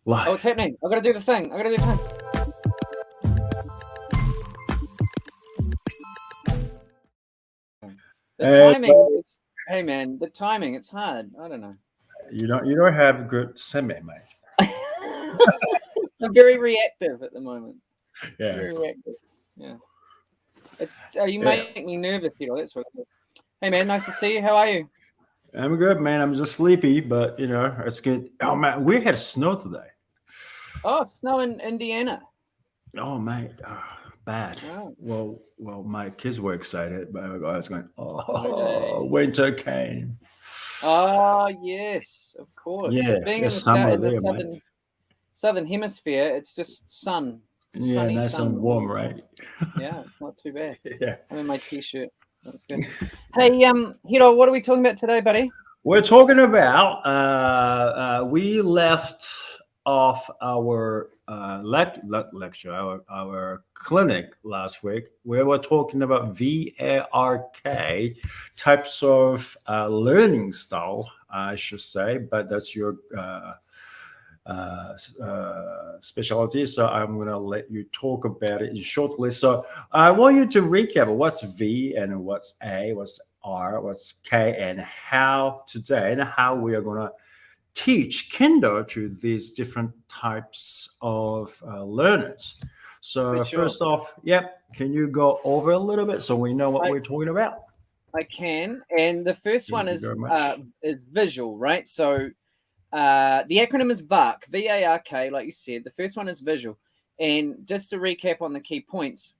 Live. Oh, it's happening. I gotta do the thing. The timing is, hey man, the timing, it's hard. I don't know. You don't have good semi, mate. I'm very reactive at the moment. Yeah. Very reactive. Yeah. It's you Yeah. make me nervous, that's what it is. Hey man, nice to see you. How are you? I'm good, man. I'm just sleepy, but it's good. Oh man, we had snow today. Oh, snow in Indiana. Oh mate, bad. Oh. Well, my kids were excited, but I was going, So winter came. oh yes, of course. Yeah, Being in it's the summer there, mate. southern hemisphere, it's just Yeah, sunny nice sun. and warm, right? Yeah, it's not too bad. Yeah. I'm in my t-shirt. That's good. Hey, Hiro, what are we talking about today, buddy? We're talking about we left off our lecture, our clinic last week. We were talking about VARK types of learning style, I should say, but that's your specialty. So I'm going to let you talk about it shortly. So I want you to recap what's V and what's A, what's R, what's K, and how today and how we are going to teach Kendo to these different types of learners. So For sure. first off, can you go over a little bit so we know what we're talking about? I can, and the first one is visual, right? So the acronym is VARK, VARK, like you said. The first one is visual, and just to recap on the key points,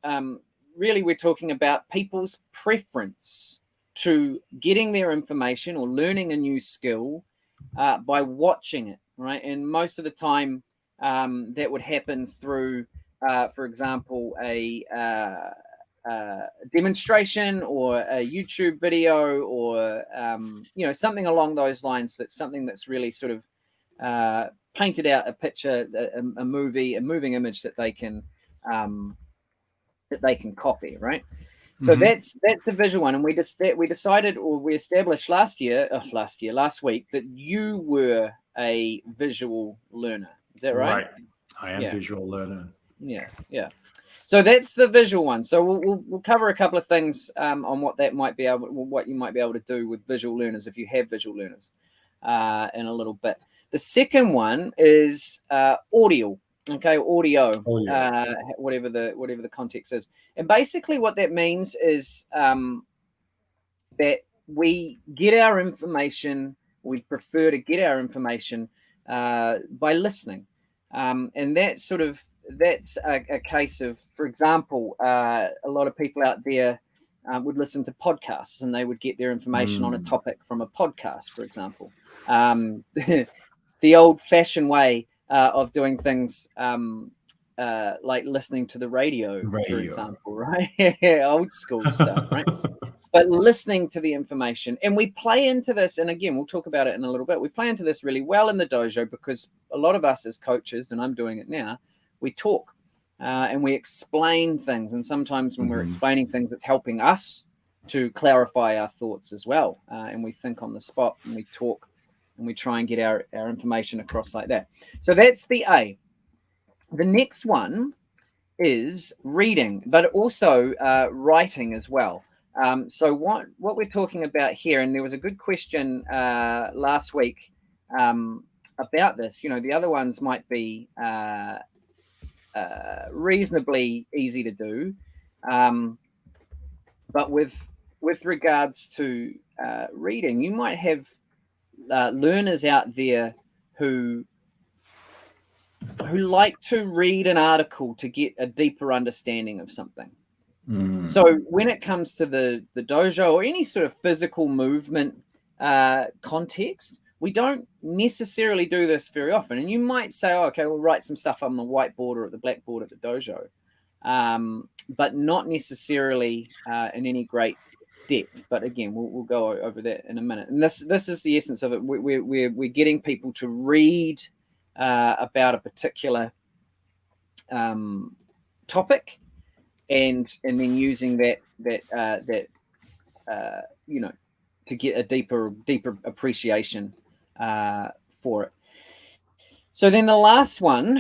really we're talking about people's preference to getting their information or learning a new skill by watching it, right? And most of the time, that would happen through, for example, a demonstration or a YouTube video or something along those lines. That's something that's really sort of painted out a picture, a movie, a moving image that they can copy, right? So that's a visual one, and we decided, or we established last week, that you were a visual learner. Is that right? Right. I am visual learner. Yeah. So that's the visual one. So we'll cover a couple of things on what you might be able to do with visual learners if you have visual learners in a little bit. The second one is audio. Okay, audio. Whatever the context is, and basically what that means is that we get our information. We prefer to get our information by listening, and that's a case of, for example, a lot of people out there would listen to podcasts, and they would get their information on a topic from a podcast, for example. The old-fashioned way of doing things, like listening to the radio, for example, right? Old school stuff, right? But listening to the information, and we play into this, and again, we'll talk about it in a little bit. We play into this really well in the dojo because a lot of us as coaches, and I'm doing it now, we talk and we explain things. And sometimes when we're explaining things, it's helping us to clarify our thoughts as well. And we think on the spot, and we talk, and we try and get our information across like that. So that's the A. The next one is reading, but also writing as well. So what we're talking about here, and there was a good question last week about this. The other ones might be reasonably easy to do, but with regards to reading, you might have learners out there who like to read an article to get a deeper understanding of something. So when it comes to the dojo or any sort of physical movement context, we don't necessarily do this very often. And you might say, oh, okay, we'll write some stuff on the whiteboard or at the blackboard at the dojo, but not necessarily in any great depth. But again, we'll go over that in a minute. And this is the essence of it. We're getting people to read about a particular topic, and then using that to get a deeper appreciation for it. So then the last one,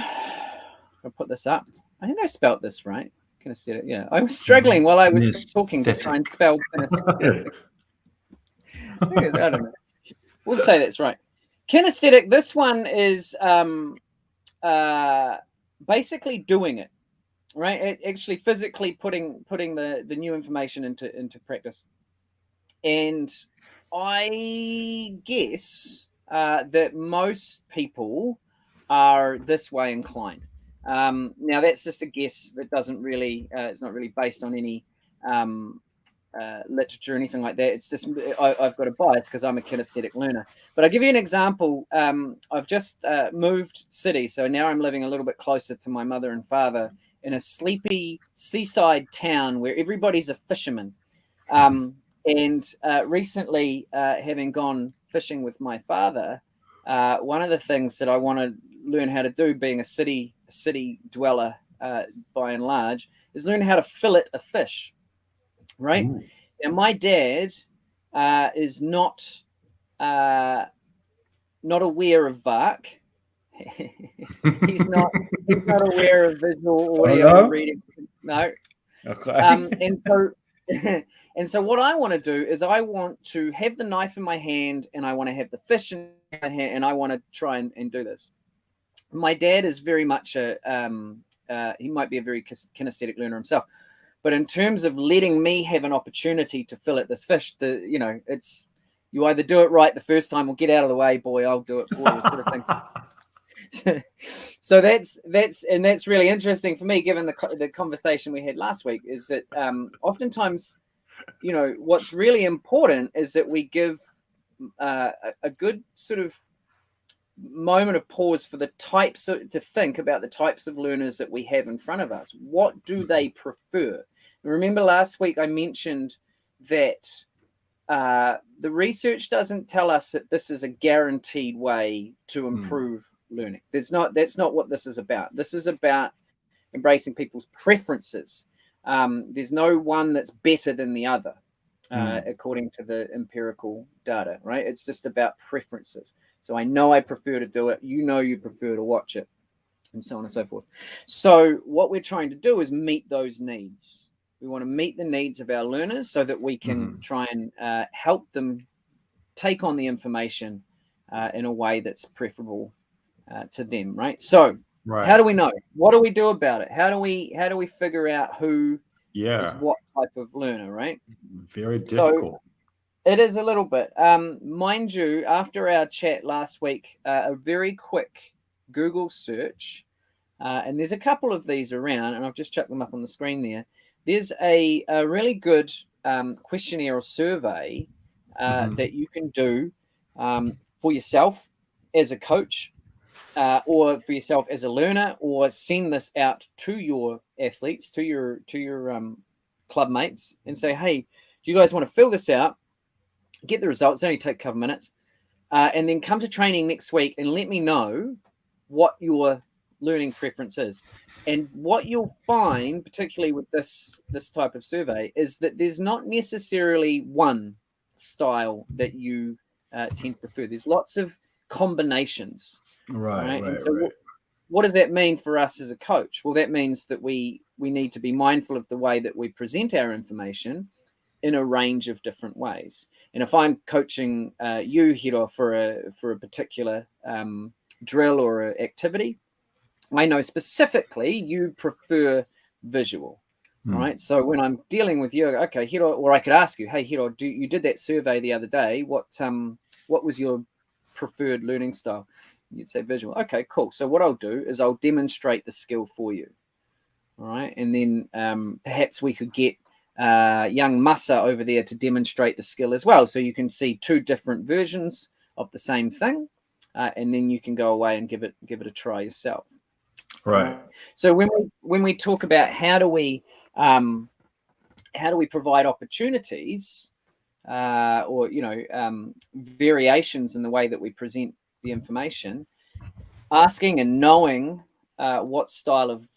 I'll put this up. I think I spelt this right. Kinesthetic. Yeah, I was struggling while I was talking to try and spell kinesthetic. I don't know. We'll say that's right. Kinesthetic. This one is basically doing it, right? Actually, physically putting the new information into practice. And I guess that most people are this way inclined. Now that's just a guess. That doesn't really, it's not really based on any literature or anything like that. It's just I've got a bias because I'm a kinesthetic learner. But I'll give you an example. I've just moved cities, so now I'm living a little bit closer to my mother and father in a sleepy seaside town where everybody's a fisherman. And recently, having gone fishing with my father, one of the things that I want to learn how to do, being a city dweller by and large, is learn how to fillet a fish. Right. Ooh. And my dad is not aware of VARC. he's not aware of visual audio reading. No. Okay. And so what I want to do is I want to have the knife in my hand and I want to have the fish in my hand and I want to try and do this. My dad is very much he might be a very kinesthetic learner himself. But in terms of letting me have an opportunity to fillet this fish, it's you either do it right the first time or get out of the way, boy, I'll do it for you, sort of thing. So that's really interesting for me, given the conversation we had last week, is that oftentimes, what's really important is that we give a good sort of moment of pause for the types to think about the types of learners that we have in front of us. What do they prefer? And remember last week I mentioned that the research doesn't tell us that this is a guaranteed way to improve learning. That's not what this is about. This is about embracing people's preferences. There's no one that's better than the other, according to the empirical data, right? It's just about preferences. So I know I prefer to do it. You prefer to watch it, and so on and so forth. So what we're trying to do is meet those needs. We want to meet the needs of our learners so that we can try and help them take on the information in a way that's preferable to them, right? So how do we know? What do we do about it? How do we figure out who is what type of learner, right? Very difficult. So, it is a little bit. Mind you, after our chat last week, a very quick Google search, and there's a couple of these around, and I've just chucked them up on the screen there. There's a really good questionnaire or survey that you can do for yourself as a coach, or for yourself as a learner, or send this out to your athletes, to your club mates, and say, hey, do you guys want to fill this out? Get the results, only take a couple minutes, and then come to training next week and let me know what your learning preference is. And what you'll find, particularly with this type of survey, is that there's not necessarily one style that you tend to prefer. There's lots of combinations. Right. And so what does that mean for us as a coach? Well, that means that we need to be mindful of the way that we present our information in a range of different ways. And if I'm coaching you, Hiro, for a particular drill or activity, I know specifically you prefer visual, right? So when I'm dealing with you, okay, Hiro, or I could ask you, hey, Hiro, you did that survey the other day. What was your preferred learning style? You'd say visual. Okay, cool. So what I'll do is I'll demonstrate the skill for you, all right? And then perhaps we could get young Masa over there to demonstrate the skill as well. So you can see two different versions of the same thing, and then you can go away and give it a try yourself. Right. So when we talk about how do we provide opportunities or variations in the way that we present the information, asking and knowing what style of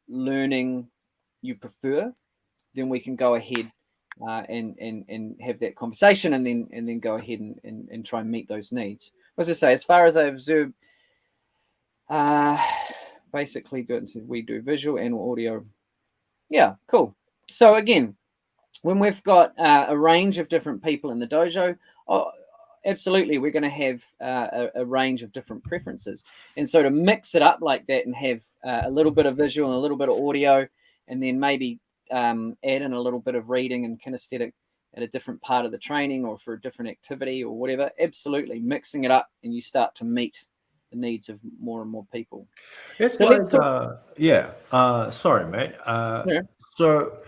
learning you prefer, then we can go ahead and have that conversation, and then go ahead and try and meet those needs. As I say, as far as I observe, Basically, we do visual and audio. Yeah, cool. So again, when we've got a range of different people in the dojo, oh, absolutely, we're going to have a range of different preferences. And so to mix it up like that and have a little bit of visual and a little bit of audio, and then maybe add in a little bit of reading and kinesthetic at a different part of the training or for a different activity or whatever, absolutely mixing it up, and you start to meet the needs of more and more people. It's So let's like, talk. yeah. Sorry, mate. Yeah. So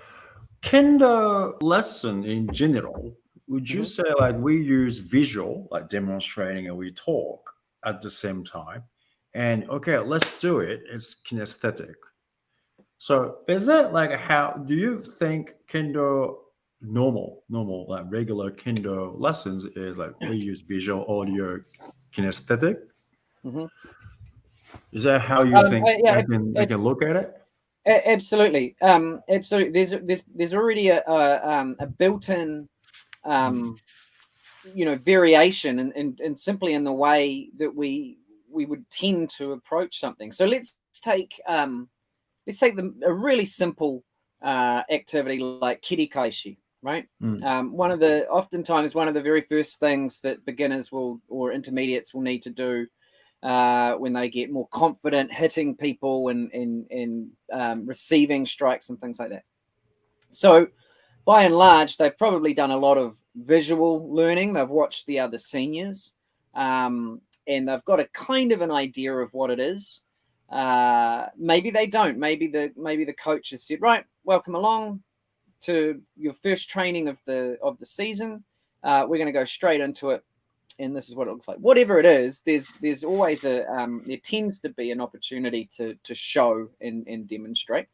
Kendo lesson in general, would you Mhm. say like we use visual, like demonstrating, and we talk at the same time? And okay, let's do it. It's kinesthetic. So is that like how do you think Kendo normal like regular Kendo lessons is like we use visual, audio, kinesthetic? Mhm. Is that how you think Yeah, I can look at it? absolutely. Absolutely. There's already a built-in um, variation and simply in the way that we would tend to approach something. So let's take a really simple activity like kirikaishi, right? Mm, Oftentimes one of the very first things that beginners will or intermediates will need to do when they get more confident hitting people and receiving strikes and things like that. So by and large, they've probably done a lot of visual learning. They've watched the other seniors, and they've got a kind of an idea of what it is. Maybe they don't. Maybe the coach has said, "Right, welcome along to your first training of the season. We're going to go straight into it, and this is what it looks like." Whatever it is, there's always there tends to be an opportunity to show and demonstrate.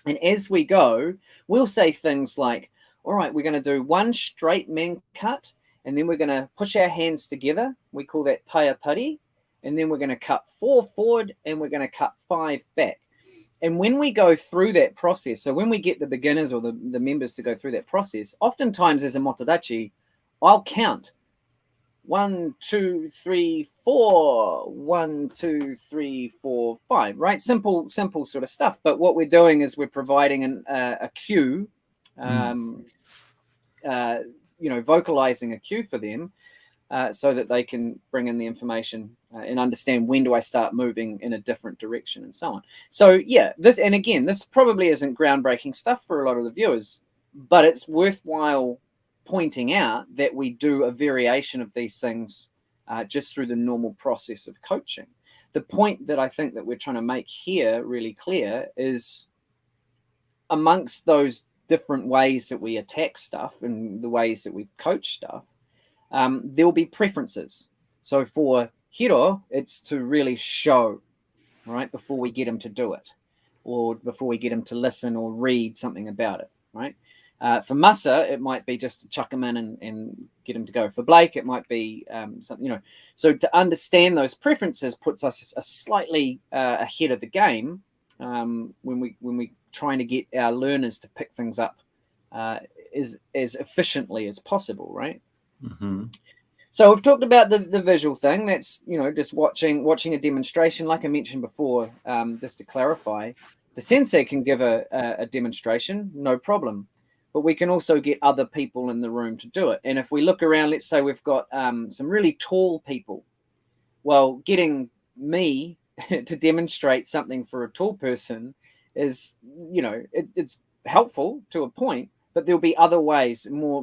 And as we go, we'll say things like, all right, we're going to do one straight men cut, and then we're going to push our hands together. We call that taiatari. And then we're going to cut 4 forward, and we're going to cut 5 back. And when we go through that process, so when we get the beginners or the members to go through that process, oftentimes as a motodachi, I'll count 1, 2, 3, 4, 1, 2, 3, 4, 5, right? Simple sort of stuff. But what we're doing is we're providing a cue, mm, vocalizing a cue for them so that they can bring in the information and understand when do I start moving in a different direction and so on. So yeah, this probably isn't groundbreaking stuff for a lot of the viewers, but it's worthwhile pointing out that we do a variation of these things just through the normal process of coaching. The point that I think that we're trying to make here really clear is amongst those different ways that we attack stuff and the ways that we coach stuff, there'll be preferences. So for Hiro, it's to really show, right, before we get him to do it, or before we get him to listen or read something about it, right? For Masa, it might be just to chuck him in and get him to go. For Blake, it might be something, So to understand those preferences puts us a slightly ahead of the game when we trying to get our learners to pick things up as efficiently as possible, right? mm-hmm. So we've talked about the visual thing. That's just watching a demonstration, like I mentioned before. Just to clarify, the sensei can give a demonstration, no problem, but we can also get other people in the room to do it. And if we look around, let's say we've got some really tall people. Well, getting me to demonstrate something for a tall person is, it's helpful to a point, but there'll be other ways, more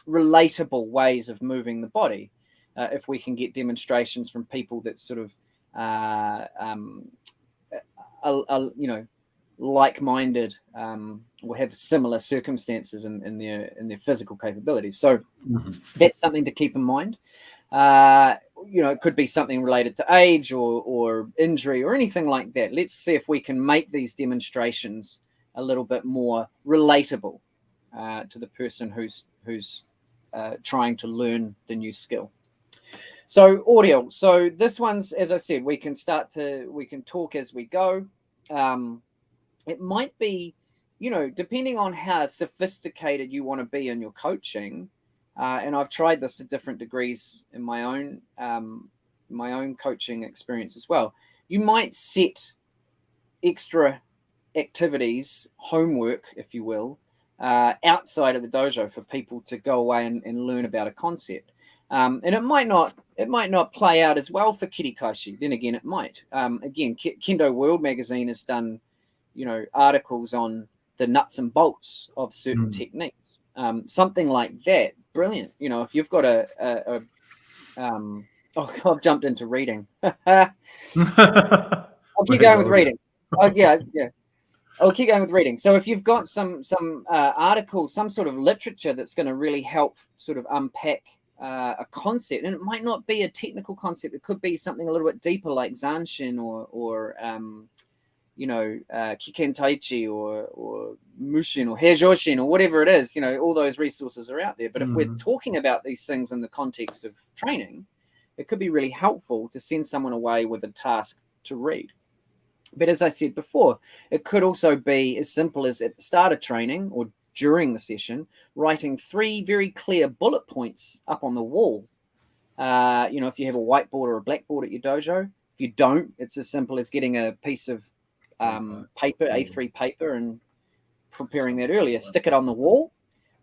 relatable ways of moving the body if we can get demonstrations from people that sort of like-minded or have similar circumstances in their physical capabilities. So Mm-hmm. that's something to keep in mind. It could be something related to age or injury or anything like that. Let's see if we can make these demonstrations a little bit more relatable to the person who's trying to learn the new skill. So audio. So this one's, as I said, we can talk as we go. It might be, depending on how sophisticated you want to be in your coaching. And I've tried this to different degrees in my own my own coaching experience as well. You might set extra activities, homework, if you will, outside of the dojo for people to go away and learn about a concept. And it might not play out as well for kirikashi. Then again, it might. Again, Kendo World magazine has done, articles on the nuts and bolts of certain techniques. Something like that, brilliant. If you've got I've jumped into reading. I'll keep going with reading. Oh yeah. I'll keep going with reading. So if you've got some articles, some sort of literature that's going to really help sort of unpack a concept, and it might not be a technical concept. It could be something a little bit deeper, like Zanshin or Kiken Taichi or Mushin or Heijoshin or whatever it is. All those resources are out there. But if we're talking about these things in the context of training, it could be really helpful to send someone away with a task to read. But as I said before, it could also be as simple as at the start of training or during the session, writing 3 very clear bullet points up on the wall. If you have a whiteboard or a blackboard at your dojo. If you don't, it's as simple as getting a piece of paper, A3 paper, and preparing that earlier. Stick it on the wall.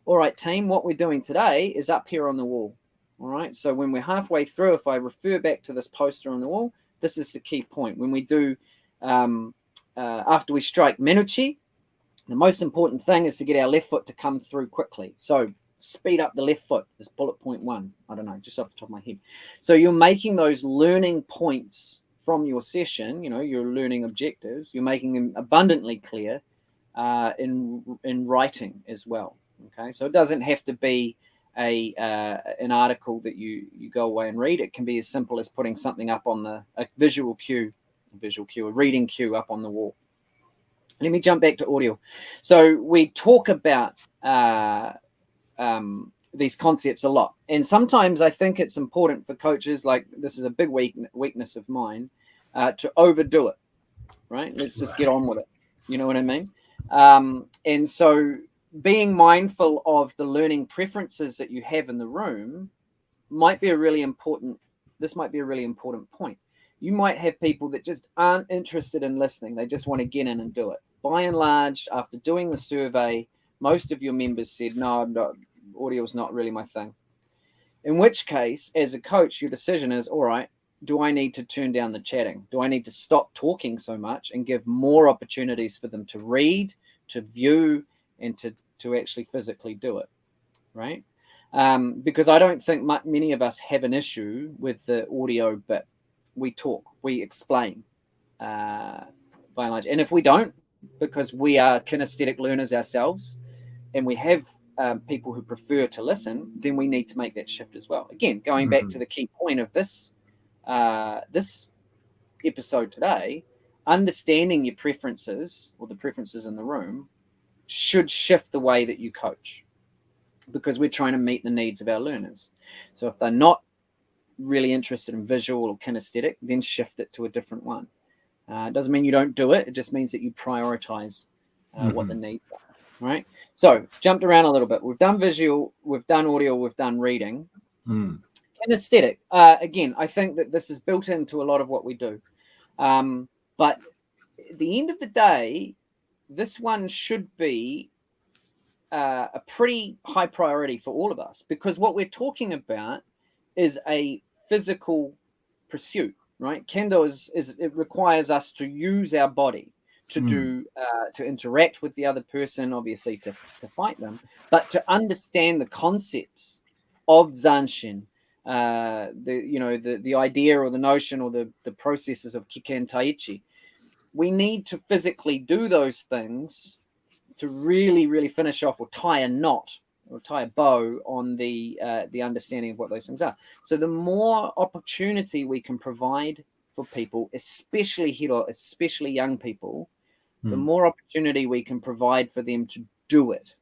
All right, team, what we're doing today is up here on the wall. All right, so when we're halfway through, if I refer back to this poster on the wall, this is the key point. When we do, after we strike Menuchi, the most important thing is to get our left foot to come through quickly. So speed up the left foot is bullet point 1. I don't know, just off the top of my head. So you're making those learning points from your session, your learning objectives, you're making them abundantly clear in writing as well. Okay, so it doesn't have to be an article that you go away and read. It can be as simple as putting something up on a visual cue, a reading cue up on the wall. Let me jump back to audio. So we talk about these concepts a lot, and sometimes I think it's important for coaches, like this is a big weakness of mine, to overdo it. Right? Let's just get on with it. You know what I mean? And so being mindful of the learning preferences that you have in the room might be a really important point. You might have people that just aren't interested in listening. They just want to get in and do it. By and large, after doing the survey, most of your members said, no, audio is not really my thing. In which case, as a coach, your decision is, all right, do I need to turn down the chatting? Do I need to stop talking so much and give more opportunities for them to read, to view, and to actually physically do it, right? Because I don't think many of us have an issue with the audio bit. We talk, we explain, by and large. And if we don't, because we are kinesthetic learners ourselves, and we have people who prefer to listen, then we need to make that shift as well. Again, going back to the key point of this episode today, understanding your preferences or the preferences in the room should shift the way that you coach, because we're trying to meet the needs of our learners. So if they're not really interested in visual or kinesthetic, then shift it to a different one. It doesn't mean you don't do it. It just means that you prioritize what the needs are, right? So jumped around a little bit. We've done visual, we've done audio, we've done reading. Kinesthetic, again, I think that this is built into a lot of what we do. But at the end of the day, this one should be a pretty high priority for all of us, because what we're talking about is a physical pursuit, right? Kendo it requires us to use our body to do to interact with the other person, obviously to fight them, but to understand the concepts of Zanshin, the idea or the notion or the processes of Kiken Taichi. We need to physically do those things to really, really finish off or tie a knot or tie a bow on the understanding of what those things are. So the more opportunity we can provide for people, especially young people, the more opportunity we can provide for them to do it,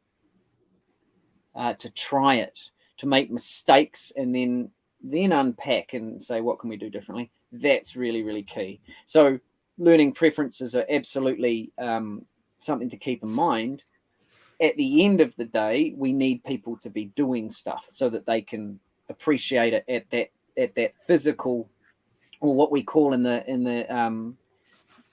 to try it, to make mistakes, and then unpack and say, what can we do differently? That's really, really key. So learning preferences are absolutely something to keep in mind. At the end of the day, we need people to be doing stuff so that they can appreciate it at that physical or what we call in the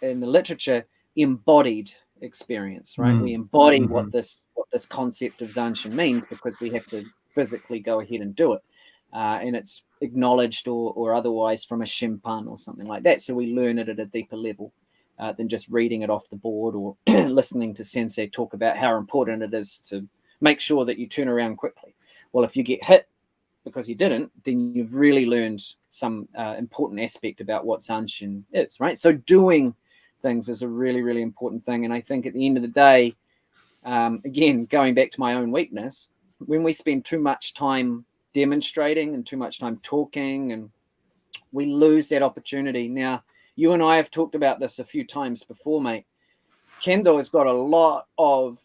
literature, embodied experience, right? We embody what this concept of Zanshin means, because we have to physically go ahead and do it. And it's acknowledged or otherwise from a shimpan or something like that. So we learn it at a deeper level than just reading it off the board or listening to sensei talk about how important it is to make sure that you turn around quickly. Well, if you get hit because you didn't, then you've really learned some important aspect about what Zanshin is, right? So doing things is a really, really important thing. And I think at the end of the day, again, going back to my own weakness, when we spend too much time demonstrating and too much time talking, and we lose that opportunity. Now, you and I have talked about this a few times before, mate. Kendo has got a lot of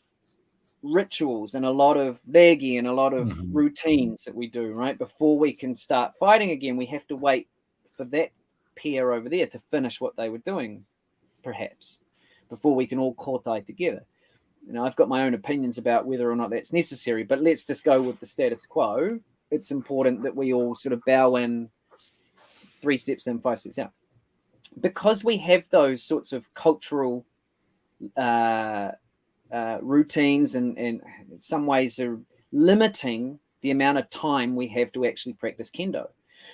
rituals and a lot of regi and a lot of routines that we do, right? Before we can start fighting again, we have to wait for that pair over there to finish what they were doing, perhaps, before we can all kotai together. You know, I've got my own opinions about whether or not that's necessary, but let's just go with the status quo. It's important that we all sort of bow in 3 steps in, 5 steps out. Because we have those sorts of cultural routines and in some ways are limiting the amount of time we have to actually practice kendo.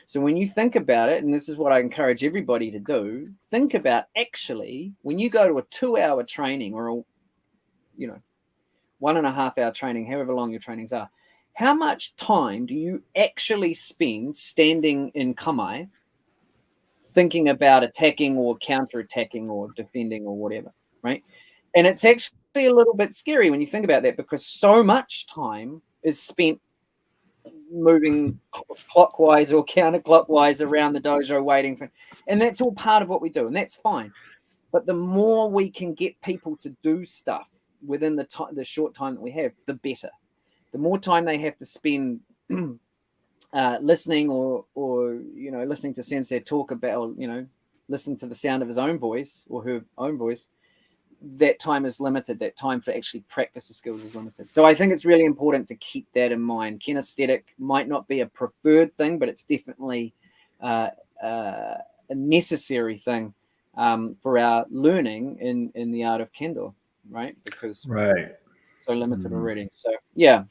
So when you think about it, and this is what I encourage everybody to do, think about actually when you go to a 2-hour training or a 1.5 hour training, however long your trainings are, how much time do you actually spend standing in kamae thinking about attacking or counter-attacking or defending or whatever, right? And it's actually a little bit scary when you think about that, because so much time is spent moving clockwise or counterclockwise around the dojo waiting for, and that's all part of what we do, and that's fine. But the more we can get people to do stuff within the short time that we have, the better. The more time they have to spend listening or listening to sensei talk about, listen to the sound of his own voice or her own voice, that time is limited. That time for actually practice the skills is limited. So I think it's really important to keep that in mind. Kinesthetic might not be a preferred thing, but it's definitely a necessary thing for our learning in the art of kendo, right? Because right, so limited already. So yeah,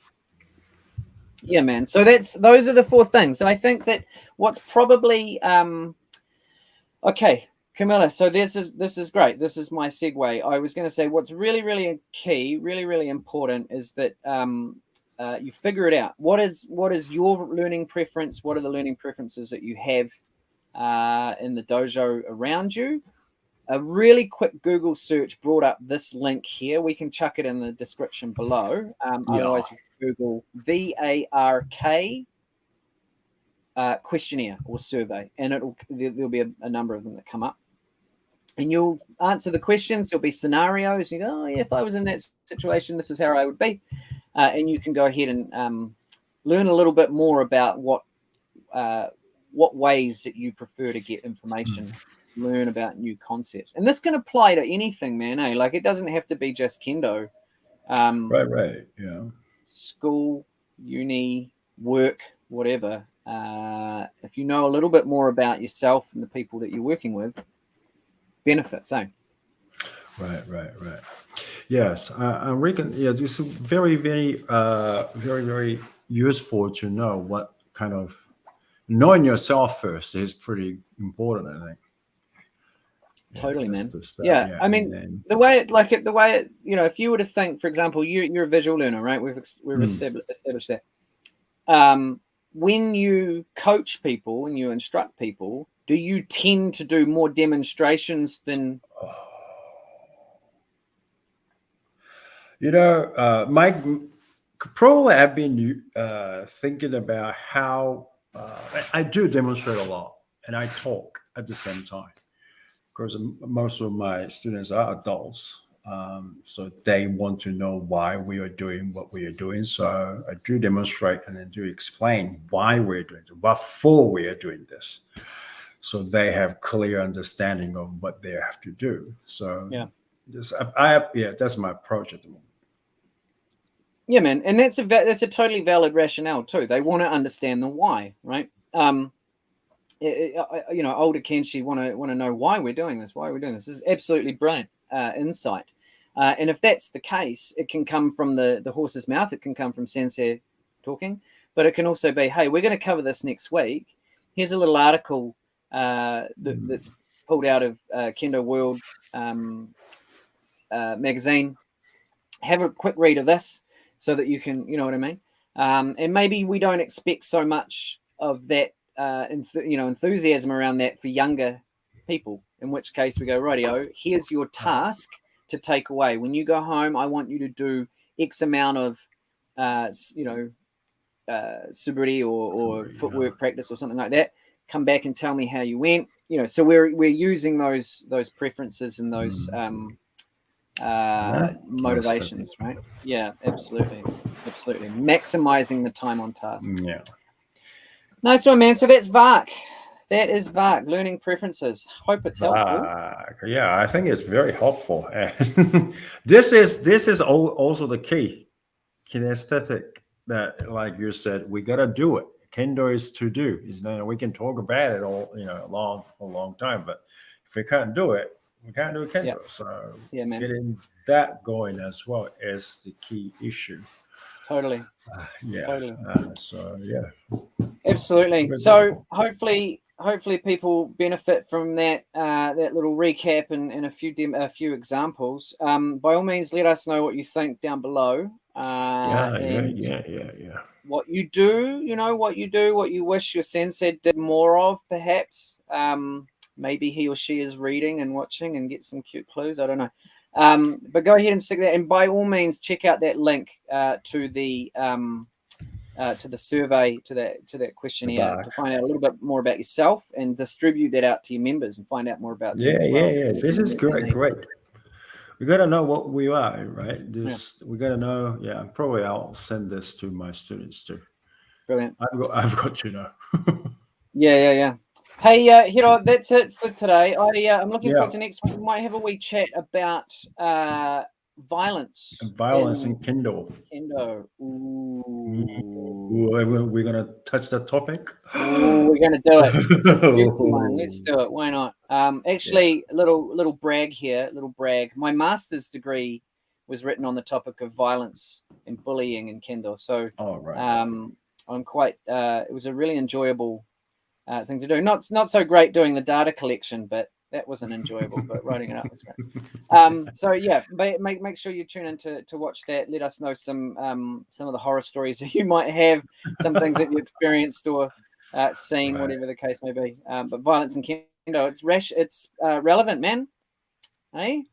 man. So those are the 4 things. So I think that what's probably okay, Camilla. So this is great. This is my segue. I was going to say what's really, really key, really, really important is that you figure it out. What is your learning preference? What are the learning preferences that you have in the dojo around you? A really quick Google search brought up this link here. We can chuck it in the description below. Otherwise, Google VARK questionnaire or survey, and there'll be a number of them that come up. And you'll answer the questions. There'll be scenarios. You go, oh, yeah, if I was in that situation, this is how I would be. And you can go ahead and learn a little bit more about what ways that you prefer to get information, learn about new concepts. And this can apply to anything, man. Like, it doesn't have to be just kendo. Right. Yeah. School, uni, work, whatever. If you know a little bit more about yourself and the people that you're working with, benefits, eh? Right. Yes, I reckon. Yeah, it's very, very useful to know what kind of knowing yourself first is pretty important, I think. Totally, man. Stuff, yeah, I mean, then, the way it, if you were to think, for example, you're a visual learner, right? We've established that. When you coach people, when you instruct people, do you tend to do more demonstrations than? Mike, probably I've been thinking about how I do demonstrate a lot, and I talk at the same time. Because most of my students are adults, so they want to know why we are doing what we are doing. So I do demonstrate and then do explain why we're doing it, what for we are doing this, so they have clear understanding of what they have to do. So that's my approach at the moment. Yeah, man, and that's a totally valid rationale too. They want to understand the why, right? older Kenshi want to know why we're doing this. Why we're doing this. This is absolutely brilliant insight. And if that's the case, it can come from the horse's mouth. It can come from sensei talking, but it can also be, hey, we're going to cover this next week. Here's a little article that's pulled out of Kendo World magazine. Have a quick read of this so that you can, you know what I mean? And maybe we don't expect so much of that, enthusiasm around that for younger people, in which case we go, rightio, here's your task to take away. When you go home, I want you to do X amount of, suburi or footwork practice or something like that. Come back and tell me how you went. So we're using those preferences and those motivations, right? Yeah, absolutely. Maximizing the time on task. Yeah. Nice one, man. So that's VARC. That is VARC, learning preferences. Hope it's helpful. Yeah, I think it's very helpful. And this is also the key, kinesthetic. That, like you said, we gotta do it. Kendo is to do. We can talk about it all, for a long time, but if we can't do it, we can't do Kendo. Yep. So getting that going as well is the key issue. Totally. Totally. Absolutely. So hopefully people benefit from that little recap and a few examples. By all means, let us know what you think down below. What you do, what you wish your sensei did more of, perhaps. Maybe he or she is reading and watching and get some cute clues. I don't know. But go ahead and stick that. And by all means, check out that link to the survey, to that questionnaire, to find out a little bit more about yourself and distribute that out to your members and find out more about them as well. Yeah. This is great. We gotta know what we are, right? We gotta know. Yeah, probably I'll send this to my students too. Brilliant. I've got to know. Yeah. Hey, Hiro, that's it for today. I'm looking forward to next week. We might have a wee chat about violence. Violence in Kendo. Ooh. We're gonna touch that topic. Ooh, we're gonna do it. It's a juicy one. Let's do it. Why not? Actually, a little brag here. My master's degree was written on the topic of violence and bullying in Kendo. So, I'm quite. It was a really enjoyable thing to do. Not so great doing the data collection, but that wasn't enjoyable. But writing it up was great. So yeah, make sure you tune in to watch that. Let us know some of the horror stories that you might have, some things that you experienced or seen, whatever the case may be. But violence in Kendo, it's relevant, man. Hey.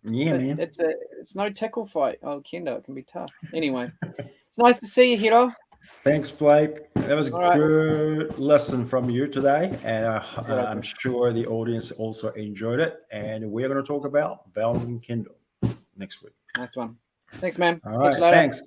Yeah, man. It's no tickle fight. Oh, Kendo, it can be tough. Anyway, it's nice to see you, Hiro. Thanks, Blake. That was a good lesson from you today, and I'm sure the audience also enjoyed it. And we're going to talk about violence in Kendo next week. Nice one. Thanks, man. All right, thanks.